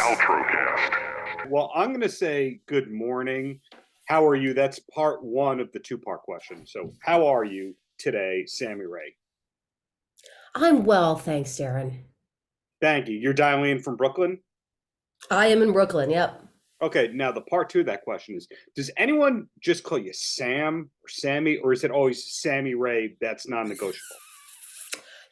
Paltrocast. Well, I'm going to say good morning. How are you? That's part one of the two-part question. So how are you today, Sammy Ray? I'm well, thanks, Darren. Thank you. You're dialing in from Brooklyn? I am in Brooklyn, yep. Okay, now the part two of that question is, does anyone just call you Sam or Sammy, or is it always Sammy Ray that's non-negotiable?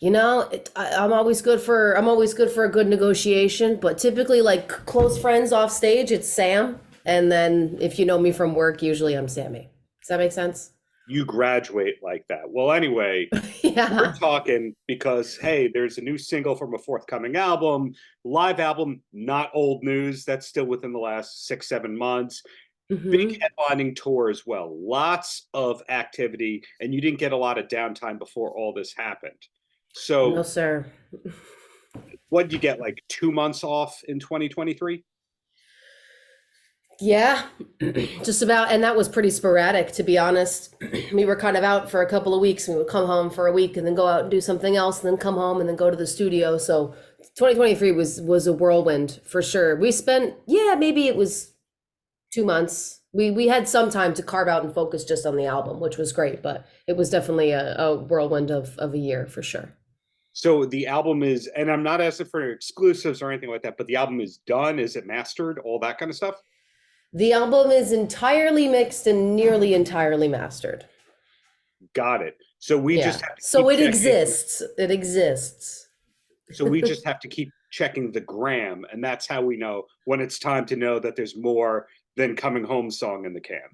I'm always good for a good negotiation, but typically like close friends off stage, it's Sam, and then if you know me from work, usually I'm Sammy. Does that make sense? You graduate like that. Well, anyway, we're Yeah. talking because, hey, there's a new single from a forthcoming album, live album, not old news. That's still within the last 6, 7 months. Big hmm headlining tour as well. Lots of activity, and you didn't get a lot of downtime before all this happened. No, So, sir. what did you get, like 2 months off in 2023? Yeah, just about, and that was pretty sporadic, to be honest. We were kind of out for a couple of weeks, and we would come home for a week, and then go out and do something else, and then come home, and then go to the studio. So, 2023 was a whirlwind for sure. We spent, yeah, maybe it was 2 months. We had some time to carve out and focus just on the album, which was great, but it was definitely a whirlwind of a year for sure. So the album is, and I'm not asking for exclusives or anything like that, but the album is done. Is it mastered? All that kind of stuff? The album is entirely mixed and nearly entirely mastered. Got it. So we Yeah. just have to So keep it checking. exists. It exists. So we just have to keep checking the gram, and that's how we know when it's time to know that there's more than coming home song in the can.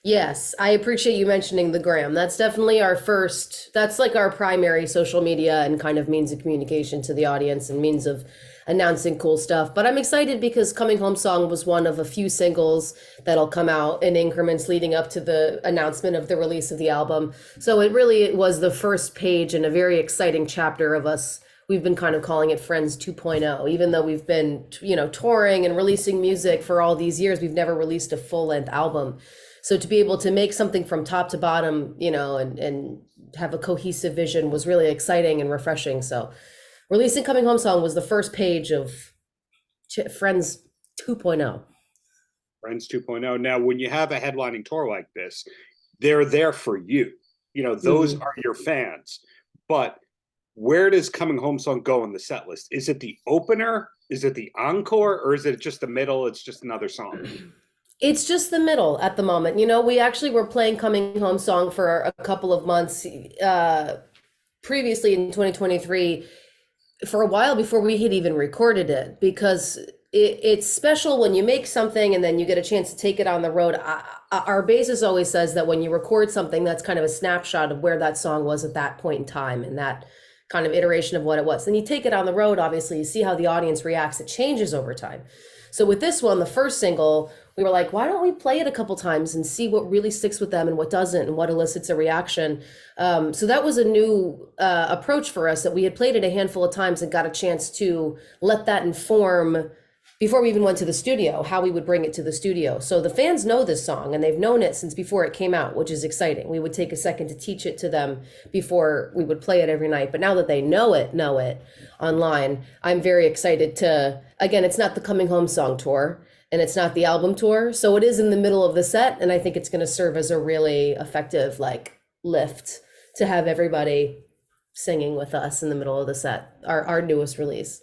Yes, I appreciate you mentioning the gram. That's definitely that's like our primary social media and kind of means of communication to the audience and means of announcing cool stuff. But I'm excited because Coming Home Song was one of a few singles that'll come out in increments leading up to the announcement of the release of the album. So it was the first page in a very exciting chapter of us. We've been kind of calling it Friends 2.0. Even though we've been, touring and releasing music for all these years, we've never released a full-length album. So to be able to make something from top to bottom, and have a cohesive vision was really exciting and refreshing. So releasing Coming Home Song was the first page of Friends 2.0. Friends 2.0. Now, when you have a headlining tour like this, they're there for you. Those Mhm. are your fans. But where does Coming Home Song go in the set list? Is it the opener? Is it the encore? Or is it just the middle? It's just another song. It's just the middle at the moment. We actually were playing Coming Home Song for a couple of months previously in 2023 for a while before we had even recorded it because it's special when you make something and then you get a chance to take it on the road. Our basis always says that when you record something, that's kind of a snapshot of where that song was at that point in time and that kind of iteration of what it was. Then you take it on the road, obviously, you see how the audience reacts. It changes over time. So with this one, the first single, we were like, why don't we play it a couple times and see what really sticks with them and what doesn't and what elicits a reaction. So that was a new approach for us that we had played it a handful of times and got a chance to let that inform before we even went to the studio, how we would bring it to the studio. So the fans know this song and they've known it since before it came out, which is exciting. We would take a second to teach it to them before we would play it every night. But now that they know it online, I'm very excited again, it's not the Coming Home Song tour and it's not the album tour. So it is in the middle of the set. And I think it's going to serve as a really effective lift to have everybody singing with us in the middle of the set, our newest release.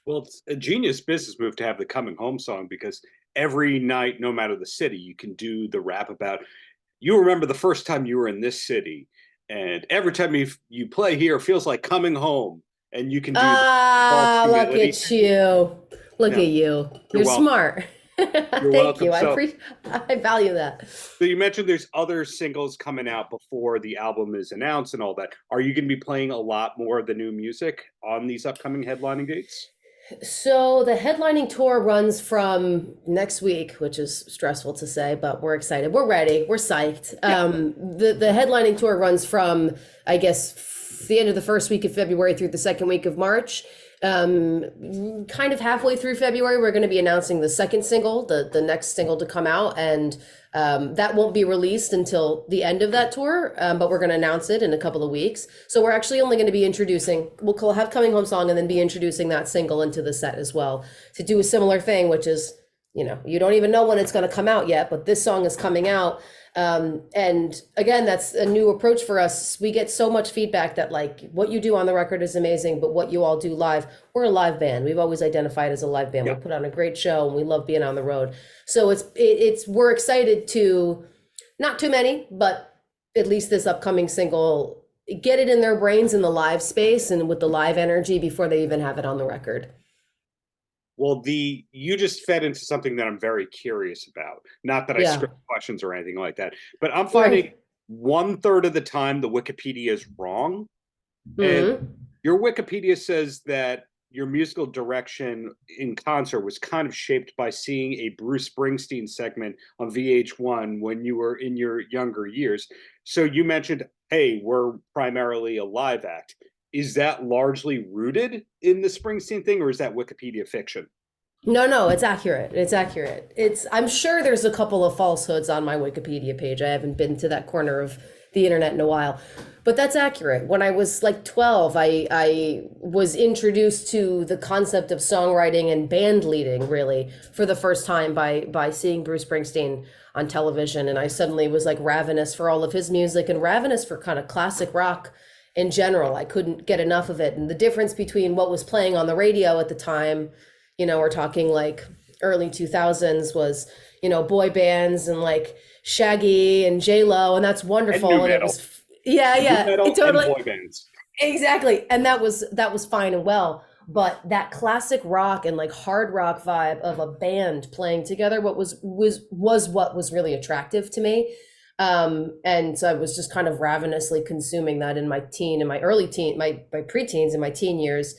Well, it's a genius business move to have the Coming Home Song because every night, no matter the city, you can do the rap about you remember the first time you were in this city, and every time you play here feels like coming home, and you can do the false Ah, look humility. at you. Look No, at you. you're You're welcome. smart. You're Thank welcome. you. So, I value that. so you mentioned there's other singles coming out before the album is announced and all that. Are you going to be playing a lot more of the new music on these upcoming headlining dates? So the headlining tour runs from next week, which is stressful to say, but we're excited. We're ready. We're psyched. Yeah. The headlining tour runs from, I guess, the end of the first week of February through the second week of March. Kind of halfway through February, we're going to be announcing the second single, the next single to come out, and that won't be released until the end of that tour, but we're going to announce it in a couple of weeks. So we're actually only going to be introducing, we'll have Coming Home Song and then be introducing that single into the set as well, to do a similar thing, which is, you know, you don't even know when it's going to come out yet, but this song is coming out. And again, that's a new approach for us. We get so much feedback that like what you do on the record is amazing, but what you all do live, we're a live band. We've always identified as a live band. Yeah. We put on a great show and we love being on the road. So we're excited to, not too many, but at least this upcoming single, get it in their brains in the live space and with the live energy before they even have it on the record. Well, you just fed into something that I'm very curious about. Not that I script questions or anything like that, but I'm finding 1/3 of the time the Wikipedia is wrong. And your Wikipedia says that your musical direction in concert was kind of shaped by seeing a Bruce Springsteen segment on VH1 when you were in your younger years. So you mentioned, hey, we're primarily a live act. Is that largely rooted in the Springsteen thing, or is that Wikipedia fiction? No, it's accurate. It's accurate. I'm sure there's a couple of falsehoods on my Wikipedia page. I haven't been to that corner of the internet in a while, but that's accurate. When I was like 12, I was introduced to the concept of songwriting and band leading really for the first time by seeing Bruce Springsteen on television. And I suddenly was like ravenous for all of his music and ravenous for kind of classic rock in general. I couldn't get enough of it. And the difference between what was playing on the radio at the time, you know, we're talking like early 2000s, was, you know, boy bands and like Shaggy and J-Lo, and that's wonderful. And it was, totally. And boy bands. Exactly. And that was fine and well. But that classic rock and like hard rock vibe of a band playing together, what was what was really attractive to me. And so I was just kind of ravenously consuming that in my preteens and my teen years.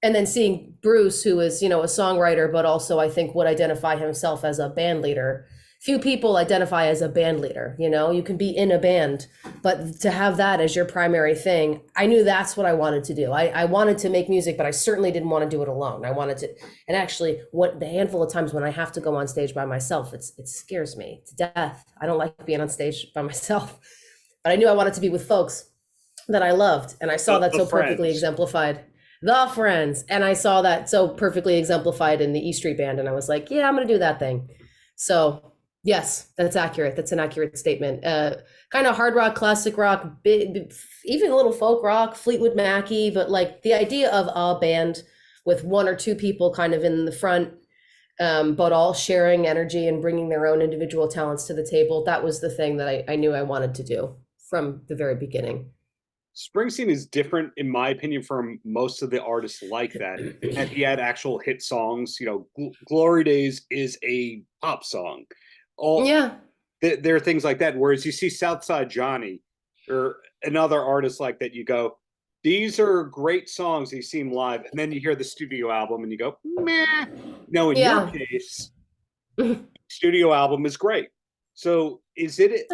And then seeing Bruce, who is, you know, a songwriter, but also I think would identify himself as a band leader. Few people identify as a band leader, you know, you can be in a band, but to have that as your primary thing, I knew that's what I wanted to do. I wanted to make music, but I certainly didn't want to do it alone. I wanted to, and actually the handful of times when I have to go on stage by myself, it scares me to death. I don't like being on stage by myself, but I knew I wanted to be with folks that I loved. And I saw that so perfectly exemplified. The Friends. And I saw that so perfectly exemplified in the E Street Band. And I was like, yeah, I'm going to do that thing. So yes, that's accurate. That's an accurate statement. Kind of hard rock, classic rock, even a little folk rock, Fleetwood Mackie, but like the idea of a band with one or two people kind of in the front, but all sharing energy and bringing their own individual talents to the table. That was the thing that I knew I wanted to do from the very beginning. Springsteen is different, in my opinion, from most of the artists like that. And he had actual hit songs. You know, Glory Days is a pop song. There are things like that. Whereas you see Southside Johnny or another artist like that, you go, these are great songs. They seem live. And then you hear the studio album and you go, meh. No, in your case, studio album is great. So is it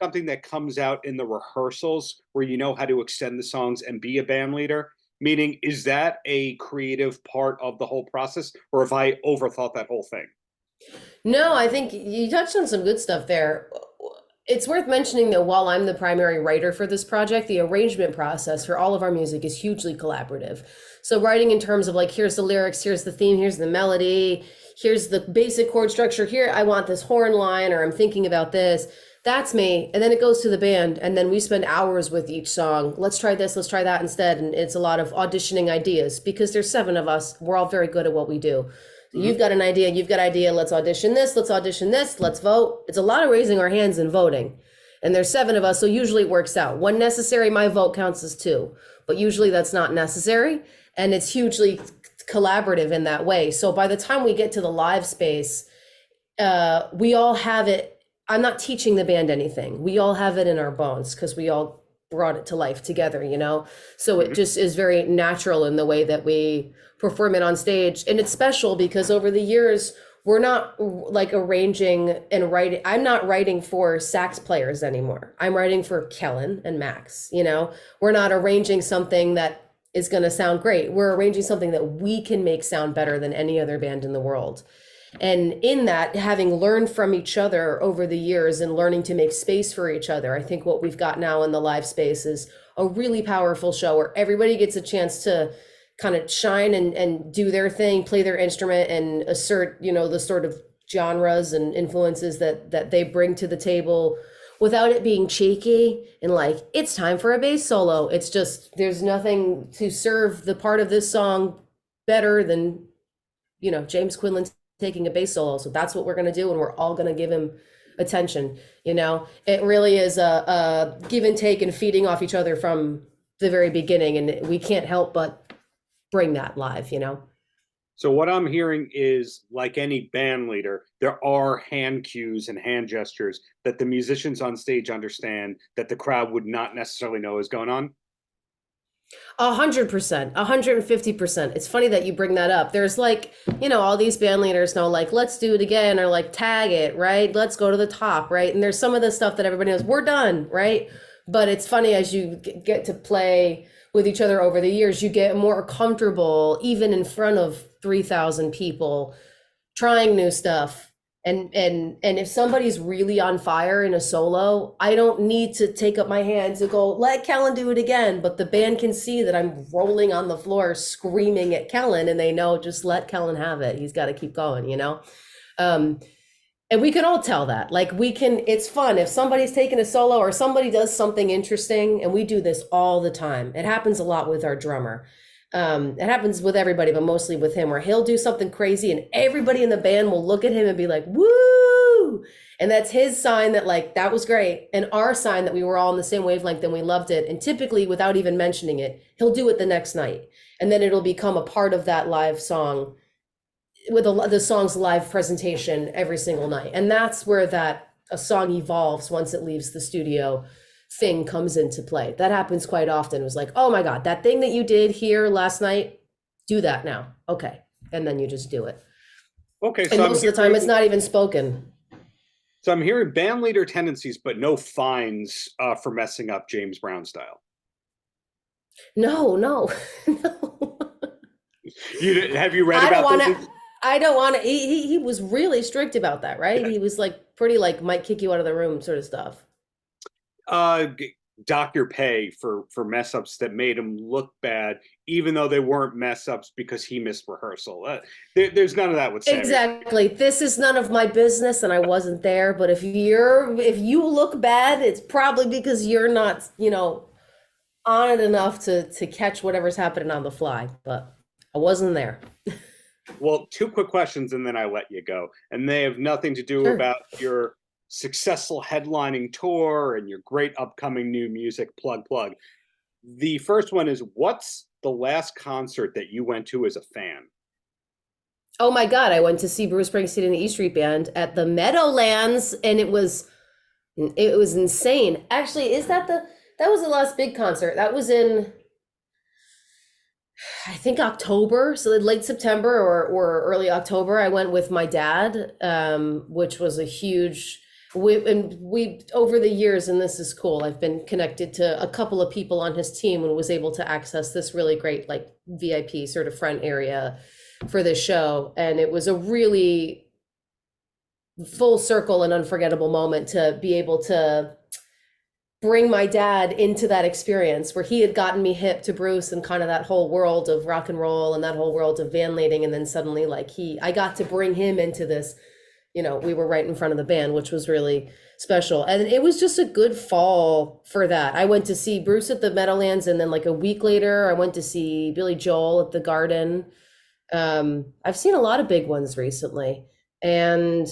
something that comes out in the rehearsals where you know how to extend the songs and be a band leader? Meaning, is that a creative part of the whole process, or have I overthought that whole thing? No, I think you touched on some good stuff there. It's worth mentioning that while I'm the primary writer for this project, the arrangement process for all of our music is hugely collaborative. So writing in terms of like, here's the lyrics, here's the theme, here's the melody, here's the basic chord structure, here I want this horn line, or I'm thinking about this. That's me. And then it goes to the band, and then we spend hours with each song. Let's try this, let's try that instead. And it's a lot of auditioning ideas because there's 7 of us. We're all very good at what we do. So you've got an idea, let's audition this, let's vote. It's a lot of raising our hands and voting. And there's 7 of us, so usually it works out. When necessary, my vote counts as 2, but usually that's not necessary. And it's hugely collaborative in that way. So by the time we get to the live space, we all have it. I'm not teaching the band anything. We all have it in our bones because we all brought it to life together, you know? So it just is very natural in the way that we perform it on stage. And it's special because over the years, we're not like arranging and writing. I'm not writing for sax players anymore. I'm writing for Kellen and Max, you know? We're not arranging something that is going to sound great. We're arranging something that we can make sound better than any other band in the world. And in that, having learned from each other over the years and learning to make space for each other, I think what we've got now in the live space is a really powerful show where everybody gets a chance to kind of shine and do their thing, play their instrument, and assert, the sort of genres and influences that they bring to the table without it being cheeky and like, it's time for a bass solo. It's just, there's nothing to serve the part of this song better than, James Quinlan taking a bass solo. So that's what we're going to do. And we're all going to give him attention. It really is a give and take and feeding off each other from the very beginning. And we can't help but bring that live. So what I'm hearing is, like any band leader, there are hand cues and hand gestures that the musicians on stage understand that the crowd would not necessarily know is going on. 100%, 150%. It's funny that you bring that up. There's all these band leaders know, like, let's do it again, or like tag it, right? Let's go to the top, right? And there's some of the stuff that everybody knows, we're done, right? But it's funny, as you get to play with each other over the years, you get more comfortable, even in front of 3,000 people, trying new stuff. And if somebody's really on fire in a solo, I don't need to take up my hands and go, let Kellen do it again. But the band can see that I'm rolling on the floor, screaming at Kellen, and they know, just let Kellen have it. He's got to keep going, And we can all tell that. It's fun. If somebody's taking a solo or somebody does something interesting, and we do this all the time. It happens a lot with our drummer. It happens with everybody, but mostly with him, where he'll do something crazy and everybody in the band will look at him and be like, woo! And that's his sign that that was great. And our sign that we were all on the same wavelength and we loved it. And typically, without even mentioning it, he'll do it the next night. And then it'll become a part of that live song, with the song's live presentation every single night. And that's where a song evolves once it leaves the studio thing comes into play. That happens quite often. It was like, oh my God, that thing that you did here last night, do that now. Okay. And then you just do it. Okay. And most of the time it's not even spoken. So I'm hearing band leader tendencies, but no fines for messing up James Brown style. No. Have you read about this? I don't want to. He was really strict about that, right? Yeah. He was pretty might kick you out of the room sort of stuff. Dock your pay for mess ups that made him look bad, even though they weren't mess ups because he missed rehearsal. There's none of that with Sammy. Exactly. This is none of my business, and I wasn't there. But if you look bad, it's probably because you're not, on it enough to catch whatever's happening on the fly. But I wasn't there. Well, two quick questions, and then I let you go. And they have nothing to do about your successful headlining tour and your great upcoming new music. Plug. The first one is, what's the last concert that you went to as a fan? Oh my God, I went to see Bruce Springsteen and the E Street Band at the Meadowlands, and it was insane. Actually, that was the last big concert. That was in, I think, October, so late September or early October. I went with my dad, which was a huge. We over the years, and this is cool, I've been connected to a couple of people on his team and was able to access this really great VIP sort of front area for this show. And it was a really full circle and unforgettable moment to be able to bring my dad into that experience where he had gotten me hip to Bruce and kind of that whole world of rock and roll and that whole world of van leading. And then suddenly I got to bring him into this. We were right in front of the band, which was really special. And it was just a good fall for that. I went to see Bruce at the Meadowlands, and then a week later, I went to see Billy Joel at the Garden. I've seen a lot of big ones recently. And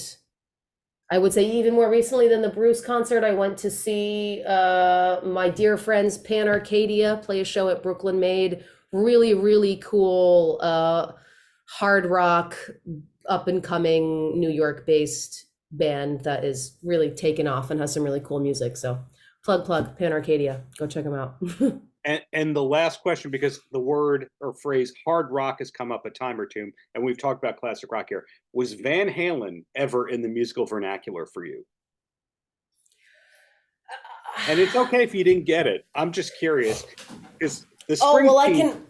I would say even more recently than the Bruce concert, I went to see my dear friends Pan Arcadia play a show at Brooklyn Made. Really, really cool hard rock, up and coming New York based band that is really taken off and has some really cool music. So plug Pan Arcadia, go check them out. and the last question, because the word or phrase hard rock has come up a time or two, and we've talked about classic rock here. Was Van Halen ever in the musical vernacular for you? And it's okay if you didn't get it. I'm just curious, because the Springsteen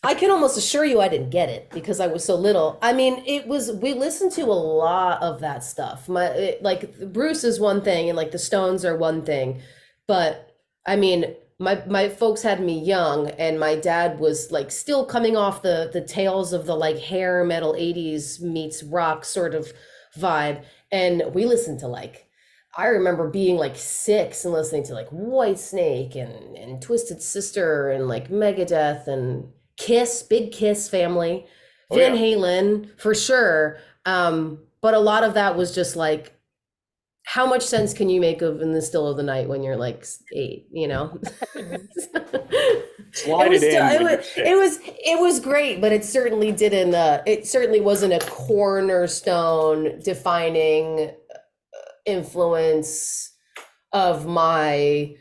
I can almost assure you I didn't get it because I was so little. I mean, we listened to a lot of that stuff. Like Bruce is one thing and like the Stones are one thing, but I mean, my folks had me young and my dad was like still coming off the tails of the like hair metal 80s meets rock sort of vibe, and we listened to like I remember being like 6 and listening to like Whitesnake and Twisted Sister and like Megadeth and Kiss, big Kiss family, Oh Van yeah. Halen for sure. But a lot of that was just like, how much sense can you make of in the still of the night when you're like 8, you know? Slide it in when you're 6. It was great, but it certainly didn't it certainly wasn't a cornerstone defining influence of my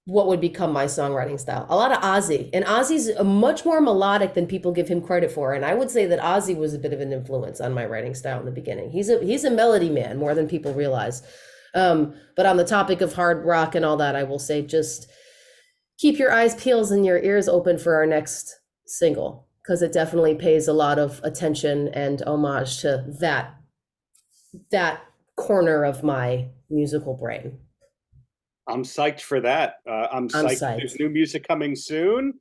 what would become my songwriting style. A lot of Ozzy, and Ozzy's much more melodic than people give him credit for. And I would say that Ozzy was a bit of an influence on my writing style in the beginning. He's a melody man more than people realize. But on the topic of hard rock and all that, I will say just keep your eyes peeled and your ears open for our next single, because it definitely pays a lot of attention and homage to that corner of my musical brain. I'm psyched for that. I'm psyched. There's new music coming soon.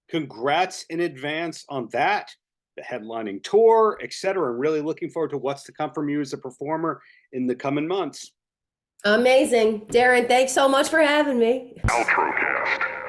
Congrats in advance on that, the headlining tour, etc. I'm really looking forward to what's to come from you as a performer in the coming months. Amazing. Darren, thanks so much for having me. Paltrocast.